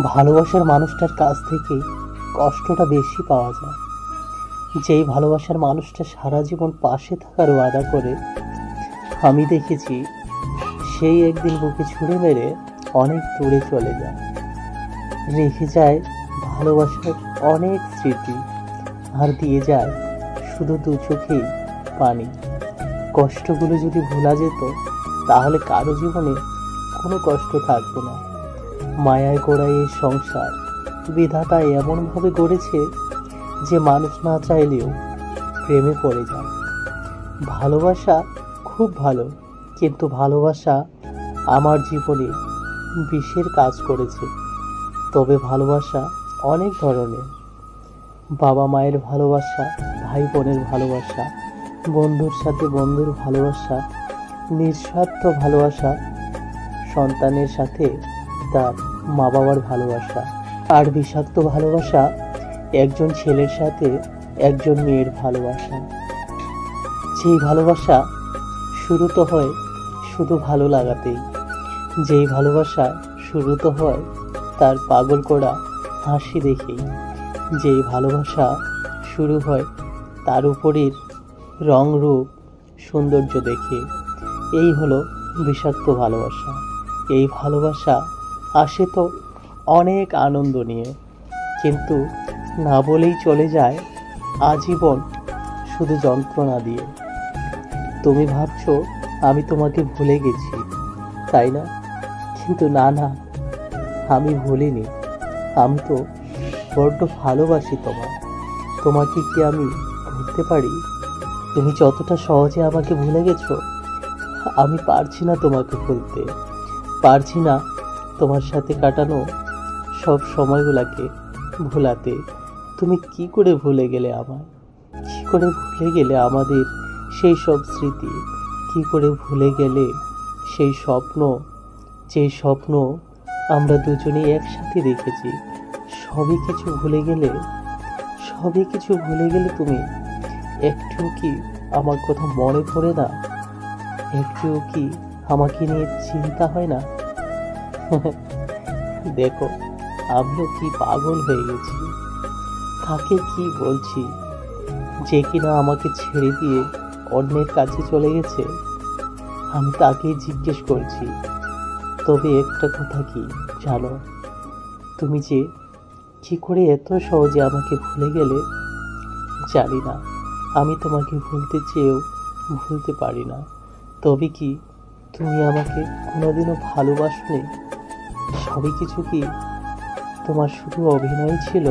ভালোবাসার মানুষটার কাছ থেকে কষ্টটা বেশি পাওয়া যায়। যেই ভালোবাসার মানুষটা সারা জীবন পাশে থাকার ওয়াদা করে, আমি দেখেছি সেই একদিন বুকে ছুঁড়ে মেরে অনেক দূরে চলে যায়, রেখে যায় ভালোবাসার অনেক স্মৃতি, আর দিয়ে যায় শুধু দু চোখেই পানি। কষ্টগুলো যদি ভোলা যেত, তাহলে কারো জীবনে কোনো কষ্ট থাকতো না। মায়ায় গড়াই এই সংসার বিধাতা এমনভাবে গড়েছে যে মানুষ না চাইলেও প্রেমে পড়ে যায়। ভালোবাসা খুব ভালো, কিন্তু ভালোবাসা আমার জীবনে বিষের কাজ করেছে। তবে ভালোবাসা অনেক ধরনের: বাবা মায়ের ভালোবাসা, ভাই বোনের ভালোবাসা, বন্ধুর সাথে বন্ধুর ভালোবাসা, নিঃস্বার্থ ভালোবাসা, সন্তানের সাথে তার মা বাবার ভালোবাসা, আর বিষাক্ত ভালোবাসা একজন ছেলের সাথে একজন মেয়ের ভালোবাসা। যেই ভালোবাসা শুরু তো হয় শুধু ভালো লাগাতেই, যেই ভালোবাসা শুরু তো হয় তার পাগল করা হাসি দেখেই, যেই ভালোবাসা শুরু হয় তার উপরের রং রূপ সৌন্দর্য দেখে। এই হলো বিষাক্ত ভালোবাসা। এই ভালোবাসা আসে তো অনেক আনন্দ নিয়ে, কিন্তু না বলেই চলে যায় আজীবন শুধু যন্ত্রণা দিয়ে। তুমি ভাবছো আমি তোমাকে ভুলে গেছি, তাই না? কিন্তু না না, আমি ভুলিনি। আমি তো বড্ড ভালোবাসি তোমাকে কি আমি ভুলতে পারি? তুমি যতটা সহজে আমাকে ভুলে গেছো, আমি পারছি না তোমাকে ভুলতে। পারছি না তোমার সাথে কাটানো সব সময়গুলোকে ভোলাতে। তুমি কি করে ভুলে গেলে আমায়? কি করে ভুলে গেলে আমাদের সেই সব স্মৃতি? কি করে ভুলে গেলে সেই স্বপ্ন, যেই স্বপ্ন আমরা দুজনেই একসাথে দেখেছি? সবই কিছু ভুলে গেলে, সবই কিছু ভুলে গেলে তুমি একটুও কি আমার কথা মনে পড়ে না? একটুও কি আমাকে নিয়ে চিন্তা হয় না? দেখো, আমিও কি পাগল হয়ে গেছি। কাকে কি বলছি? যে কিনা আমাকে ছেড়ে দিয়ে অন্যের কাছে চলে গেছে, আমি তাকেই জিজ্ঞেস করছি। তবে একটা কথা কি জানো? তুমি যে কি করে এত সহজে আমাকে ভুলে গেলে জানি না। আমি তোমাকে ভুলতে চেয়েও ভুলতে পারি না। তবে কি তুমি আমাকে কোনোদিনও ভালোবাসোনি? সবই কিছু কি তোমার শুধু অভিনয় ছিল?